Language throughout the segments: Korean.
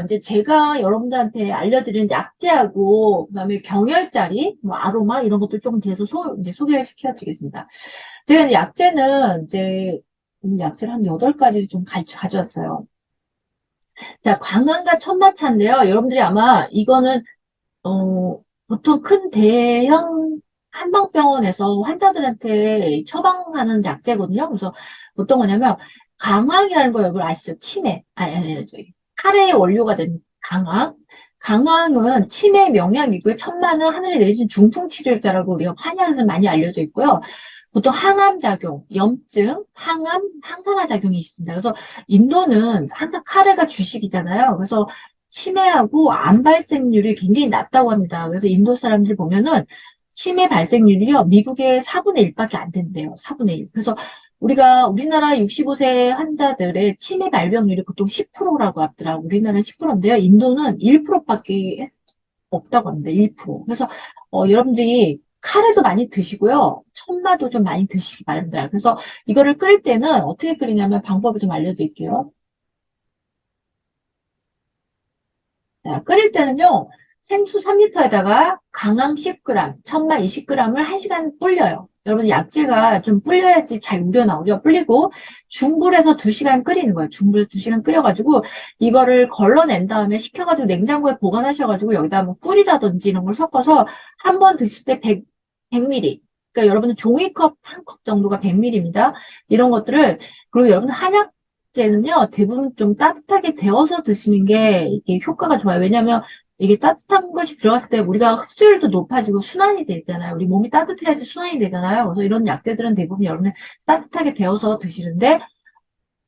이제 제가 여러분들한테 알려드린 약재하고, 그 다음에 경혈자리, 뭐 아로마, 이런 것들 조금 계속 이제 소개를 시켜드리겠습니다. 제가 이제 약재는 이제, 오늘 약재를 한 8가지 좀 가져왔어요. 자, 광안과 천마차인데요. 여러분들이 아마 이거는, 보통 큰 대형 한방병원에서 환자들한테 처방하는 약재거든요. 그래서 어떤 거냐면, 강황이라는 거 여러분 아시죠? 치매. 저기. 카레의 원료가 된 강황. 강황은 치매 명약이고요. 천마는 하늘에 내리신 중풍 치료제라고 우리가 한의학에서 많이 알려져 있고요. 보통 항암 작용, 염증, 항암, 항산화 작용이 있습니다. 그래서 인도는 항상 카레가 주식이잖아요. 그래서 치매하고 암 발생률이 굉장히 낮다고 합니다. 그래서 인도 사람들 보면은 치매 발생률이요, 미국의 4분의 1밖에 안 된대요. 4분의 1. 그래서 우리나라 65세 환자들의 치매 발병률이 보통 10%라고 하더라고요. 우리나라는 10%인데요. 인도는 1%밖에 없다고 합니다. 1%. 그래서 여러분들이 카레도 많이 드시고요. 천마도 좀 많이 드시기 바랍니다. 그래서 이거를 끓일 때는 어떻게 끓이냐면 방법을 좀 알려드릴게요. 자, 끓일 때는요. 생수 3리터에다가 강황 10g, 천마 20g을 1시간 불려요. 여러분 약재가 좀 불려야지 잘 우려나오죠. 불리고 중불에서 2시간 끓이는 거예요. 중불에서 2시간 끓여가지고 이거를 걸러낸 다음에 식혀가지고 냉장고에 보관하셔가지고 여기다 뭐 꿀이라든지 이런 걸 섞어서 한 번 드실 때 100ml. 그러니까 여러분들 종이컵 한 컵 정도가 100ml입니다. 이런 것들을 그리고 여러분 한약재는요 대부분 좀 따뜻하게 데워서 드시는 게 이게 효과가 좋아요. 왜냐하면 이게 따뜻한 것이 들어갔을 때 우리가 흡수율도 높아지고 순환이 되잖아요. 우리 몸이 따뜻해야지 순환이 되잖아요. 그래서 이런 약재들은 대부분 여러분 따뜻하게 데워서 드시는데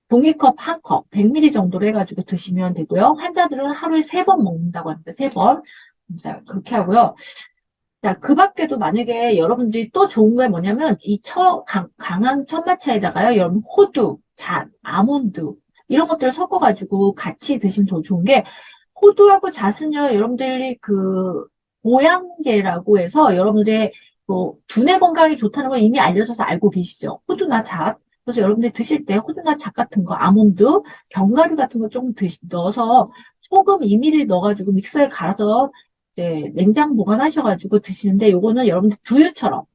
종이컵 한 컵, 100ml 정도로 해가지고 드시면 되고요. 환자들은 하루에 3번 먹는다고 합니다. 3번. 자, 그렇게 하고요. 자, 그 밖에도 만약에 여러분들이 또 좋은 게 뭐냐면, 강한 천마차에다가요, 여러분, 호두, 잣, 아몬드, 이런 것들을 섞어가지고 같이 드시면 더 좋은 게, 호두하고 잣은요, 여러분들이 보양제라고 해서 여러분들의 두뇌 건강에 좋다는 걸 이미 알려져서 알고 계시죠? 호두나 잣. 그래서 여러분들 드실 때 호두나 잣 같은 거, 아몬드, 견과류 같은 거 조금 넣어서 소금 2ml 넣어가지고 믹서에 갈아서 이제 냉장 보관하셔가지고 드시는데 요거는 여러분들 두유처럼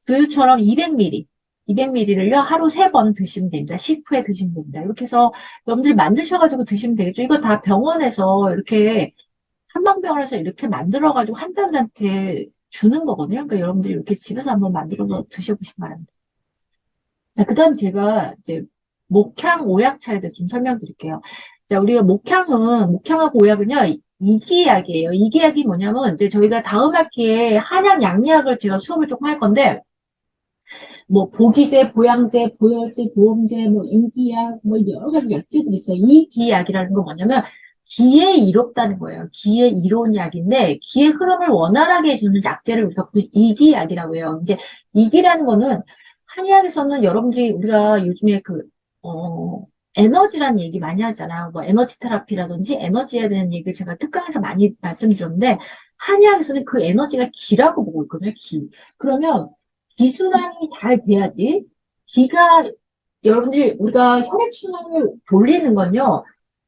200ml, 200ml를요 하루 3번 드시면 됩니다. 식후에 드시면 됩니다. 이렇게 해서 여러분들이 만드셔가지고 드시면 되겠죠. 이거 다 병원에서 이렇게 한방병원에서 이렇게 만들어가지고 환자들한테 주는 거거든요. 그러니까 여러분들이 이렇게 집에서 한번 만들어서 드셔보시기 바랍니다. 자, 그 다음 제가 이제 목향 오약차에 대해서 좀 설명드릴게요. 자, 우리가 목향하고 오약은요, 이기약이에요. 이기약이 뭐냐면, 이제 저희가 다음 학기에 한약, 양리학을 제가 수업을 조금 할 건데, 뭐, 보기제, 보양제, 보혈제, 보험제, 뭐, 이기약, 뭐, 여러 가지 약제들이 있어요. 이기약이라는 건 뭐냐면, 기에 이롭다는 거예요. 기에 이로운 약인데, 기의 흐름을 원활하게 해주는 약제를 우리가 이기약이라고 해요. 이제, 이기라는 거는, 한의학에서는 여러분들이 우리가 요즘에 에너지라는 얘기 많이 하잖아요. 뭐, 에너지 테라피라든지 에너지에 대한 얘기를 제가 특강에서 많이 말씀드렸는데, 한의학에서는 그 에너지가 기라고 보고 있거든요, 기. 그러면, 기순환이 잘 돼야지, 기가, 여러분들이 우리가 혈액순환을 돌리는 건요,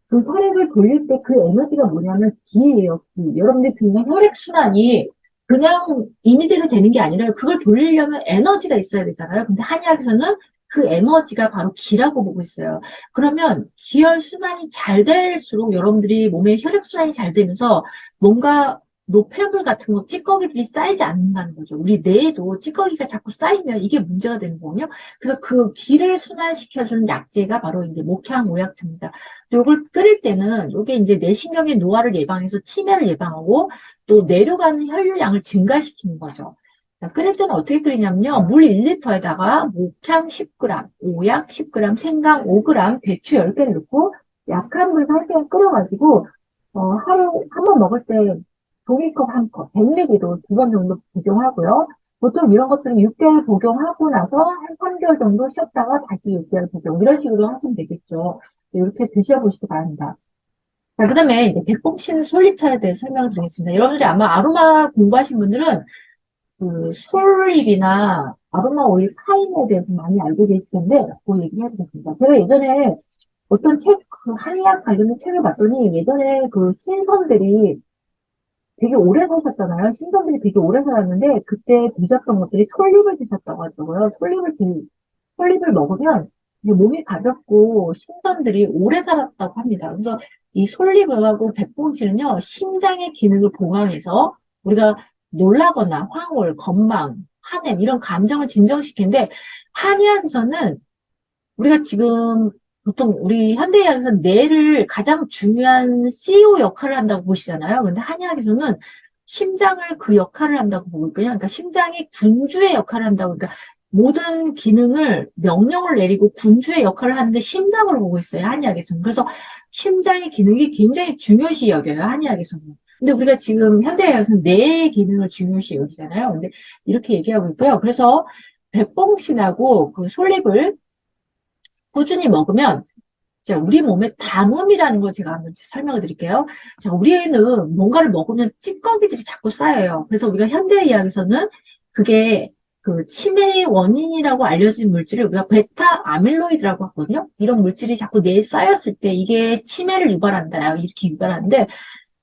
그 혈액을 돌릴 때 그 에너지가 뭐냐면 기예요, 기. 여러분들 그냥 혈액순환이 그냥 임의대로 되는 게 아니라 그걸 돌리려면 에너지가 있어야 되잖아요. 근데 한의학에서는 그 에너지가 바로 기라고 보고 있어요. 그러면 기혈순환이 잘 될수록 여러분들이 몸에 혈액순환이 잘 되면서 뭔가 노폐물 같은 거, 찌꺼기들이 쌓이지 않는다는 거죠. 우리 뇌에도 찌꺼기가 자꾸 쌓이면 이게 문제가 되는 거거든요. 그래서 그 기를 순환시켜주는 약재가 바로 이제 목향 오약제입니다. 요걸 끓일 때는 요게 이제 뇌신경의 노화를 예방해서 치매를 예방하고 또 내려가는 혈류량을 증가시키는 거죠. 자, 끓일 때는 어떻게 끓이냐면요. 물 1리터에다가 목향 10g, 오약 10g, 생강 5g, 대추 10개를 넣고 약한 불에서 1시간 끓여가지고 하루 한 번 먹을 때 종이컵 한 컵, 100ml로 2번 정도 복용하고요. 보통 이런 것들은 6개월 복용하고 나서 한 3개월 정도 쉬었다가 다시 6개월 복용. 이런 식으로 하시면 되겠죠. 이렇게 드셔보시기 바랍니다. 자, 그 다음에 이제 백봉신 솔잎차에 대해서 설명을 드리겠습니다. 여러분들이 아마 아로마 공부하신 분들은 그 솔잎이나 아로마 오일 파인에 대해서 많이 알고 계실 텐데, 그 얘기 해드리겠습니다. 제가 예전에 어떤 책, 그 한의학 관련된 책을 봤더니 예전에 그 신선들이 되게 오래 사셨잖아요. 신선들이 되게 오래 살았는데 그때 드셨던 것들이 솔잎을 드셨다고 하더라고요. 솔잎을 먹으면 이게 몸이 가볍고 신선들이 오래 살았다고 합니다. 그래서 이 솔잎하고 백봉씨는요, 심장의 기능을 보강해서 우리가 놀라거나 황홀, 건망, 화냄 이런 감정을 진정시키는데 한의학에서는 우리가 지금 보통 우리 현대의학에서 뇌를 가장 중요한 CEO 역할을 한다고 보시잖아요. 근데 한의학에서는 심장을 그 역할을 한다고 보고 있거든요. 그러니까 심장이 군주의 역할을 한다고. 그러니까 모든 기능을 명령을 내리고 군주의 역할을 하는 게 심장으로 보고 있어요. 한의학에서는. 그래서 심장의 기능이 굉장히 중요시 여겨요. 한의학에서는. 근데 우리가 지금 현대의학에서는 뇌의 기능을 중요시 여기잖아요. 근데 이렇게 얘기하고 있고요. 그래서 백봉신하고 그 솔잎을 꾸준히 먹으면 자, 우리 몸에 담음이라는 거 제가 한번 설명을 드릴게요. 자, 우리는 뭔가를 먹으면 찌꺼기들이 자꾸 쌓여요. 그래서 우리가 현대의학에서는 그게 그 치매의 원인이라고 알려진 물질을 우리가 베타 아밀로이드라고 하거든요. 이런 물질이 자꾸 뇌에 쌓였을 때 이게 치매를 유발한다. 이렇게 유발하는데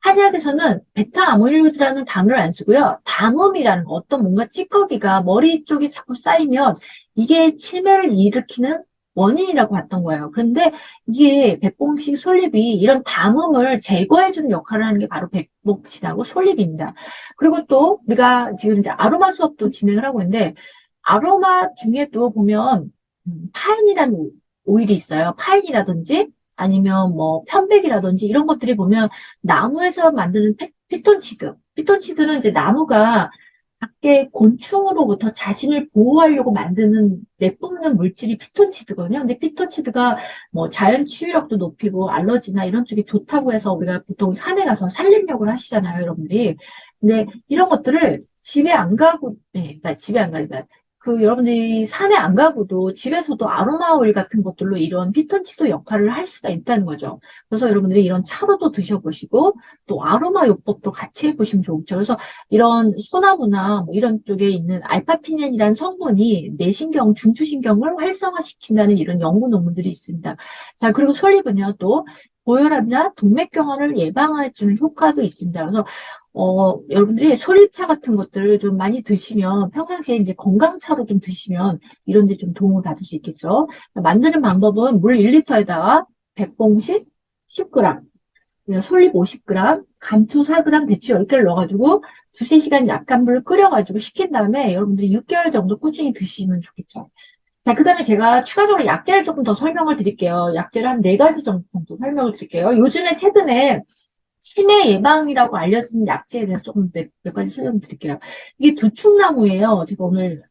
한약에서는 베타 아밀로이드라는 단어를 안 쓰고요. 담음이라는 거, 어떤 뭔가 찌꺼기가 머리 쪽에 자꾸 쌓이면 이게 치매를 일으키는 원인이라고 봤던 거예요. 그런데 이게 백봉식 솔잎이 이런 담음을 제거해주는 역할을 하는 게 바로 백봉식하고 솔잎입니다. 그리고 또 우리가 지금 이제 아로마 수업도 진행을 하고 있는데 아로마 중에도 보면 파인이라는 오일이 있어요. 파인이라든지 아니면 뭐 편백이라든지 이런 것들이 보면 나무에서 만드는 피톤치드. 피톤치드는 이제 나무가 밖에 곤충으로부터 자신을 보호하려고 만드는 내뿜는 물질이 피톤치드거든요. 근데 피톤치드가 뭐 자연 치유력도 높이고 알러지나 이런 쪽이 좋다고 해서 우리가 보통 산에 가서 산림욕을 하시잖아요, 여러분들이. 근데 이런 것들을 집에 안 가고, 네, 그러니까 집에 안 가니까 그 여러분들이 산에 안 가고도 집에서도 아로마 오일 같은 것들로 이런 피톤치드 역할을 할 수가 있다는 거죠. 그래서 여러분들이 이런 차로도 드셔보시고 또 아로마 요법도 같이 해보시면 좋죠. 그래서 이런 소나무나 뭐 이런 쪽에 있는 알파피넨이라는 성분이 뇌신경, 중추신경을 활성화시킨다는 이런 연구 논문들이 있습니다. 자, 그리고 솔잎은요, 또 고혈압이나 동맥경화를 예방해주는 효과도 있습니다. 그래서 여러분들이 솔잎차 같은 것들을 좀 많이 드시면 평상시에 이제 건강차로 좀 드시면 이런 데 좀 도움을 받을 수 있겠죠. 만드는 방법은 물 1리터에다가 백봉식 10g, 솔잎 50g, 감초 4g, 대추 10개를 넣어가지고 두세 시간 약간 불 끓여가지고 식힌 다음에 여러분들이 6개월 정도 꾸준히 드시면 좋겠죠. 자, 그 다음에 제가 추가적으로 약재를 조금 더 설명을 드릴게요. 약재를 한 4가지 정도 설명을 드릴게요. 요즘에 최근에 치매 예방이라고 알려진 약재에 대해서 조금 몇 가지 설명드릴게요. 이게 두충나무예요. 제가 오늘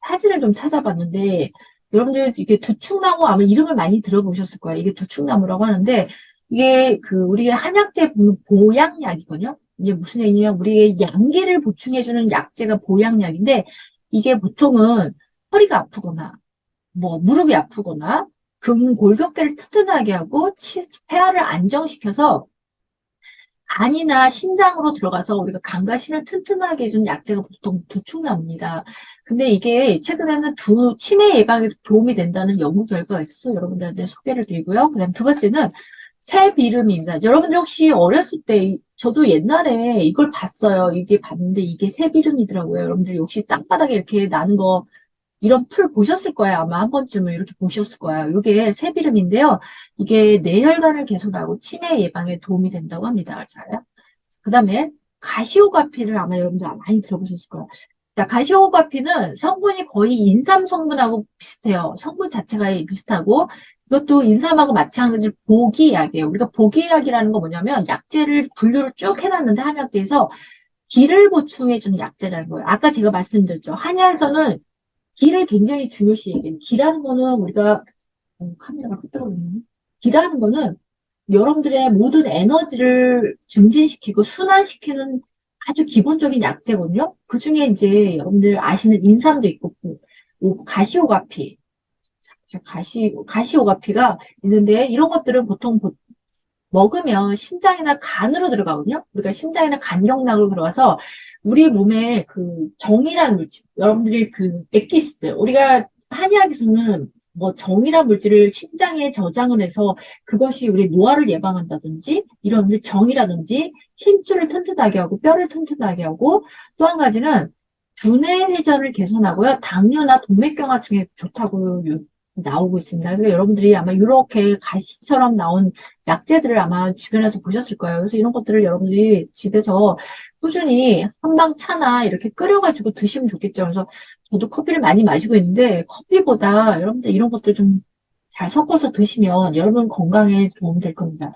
사진을 좀 찾아봤는데, 여러분들 이게 두충나무 아마 이름을 많이 들어보셨을 거예요. 이게 두충나무라고 하는데, 이게 그 우리의 한약재 보면 보양약이거든요. 이게 무슨 얘기냐면 우리의 양기를 보충해주는 약재가 보양약인데, 이게 보통은 허리가 아프거나, 뭐 무릎이 아프거나, 골격계를 튼튼하게 하고 폐하를 안정시켜서 간이나 신장으로 들어가서 우리가 간과 신을 튼튼하게 해주는 약재가 보통 두충나무입니다. 근데 이게 최근에는 치매 예방에 도움이 된다는 연구 결과가 있어서 여러분들한테 소개를 드리고요. 그 다음 두 번째는 새비름입니다. 여러분들 혹시 어렸을 때, 저도 옛날에 이걸 봤어요. 이게 봤는데 이게 새비름이더라고요. 여러분들이 혹시 땅바닥에 이렇게 나는 거 이런 풀 보셨을 거예요. 아마 한 번쯤은 이렇게 보셨을 거예요. 이게 새비름인데요. 이게 뇌혈관을 개선하고 치매 예방에 도움이 된다고 합니다. 자, 그 다음에 가시오가피를 아마 여러분들 많이 들어보셨을 거예요. 자, 가시오가피는 성분이 거의 인삼 성분하고 비슷해요. 성분 자체가 비슷하고 이것도 인삼하고 마찬가지로 보기약이에요. 우리가 보기약이라는 거 뭐냐면 약재를 분류를 쭉 해놨는데 한약재에서 기를 보충해주는 약재라는 거예요. 아까 제가 말씀드렸죠. 한약에서는 기를 굉장히 중요시 얘기해요. 기라는 거는 우리가 카메라가 끄떡거리네. 기라는 거는 여러분들의 모든 에너지를 증진시키고 순환시키는 아주 기본적인 약재거든요. 그 중에 이제 여러분들 아시는 인삼도 있고, 가시오가피, 가시오가피가 있는데, 이런 것들은 보통 먹으면 신장이나 간으로 들어가거든요. 우리가 신장이나 간경락으로 들어가서 우리 몸에 그 정이라는 물질, 여러분들이 그 엑기스, 우리가 한의학에서는 뭐 정이란 물질을 신장에 저장을 해서 그것이 우리 노화를 예방한다든지 이런데 정이라든지 힘줄을 튼튼하게 하고 뼈를 튼튼하게 하고 또 한 가지는 두뇌 회전을 개선하고요. 당뇨나 동맥경화 중에 좋다고 나오고 있습니다. 그래서 여러분들이 아마 이렇게 가시처럼 나온 약재들을 아마 주변에서 보셨을 거예요. 그래서 이런 것들을 여러분들이 집에서 꾸준히 한방 차나 이렇게 끓여가지고 드시면 좋겠죠. 그래서 저도 커피를 많이 마시고 있는데 커피보다 여러분들 이런 것들 좀 잘 섞어서 드시면 여러분 건강에 도움 될 겁니다.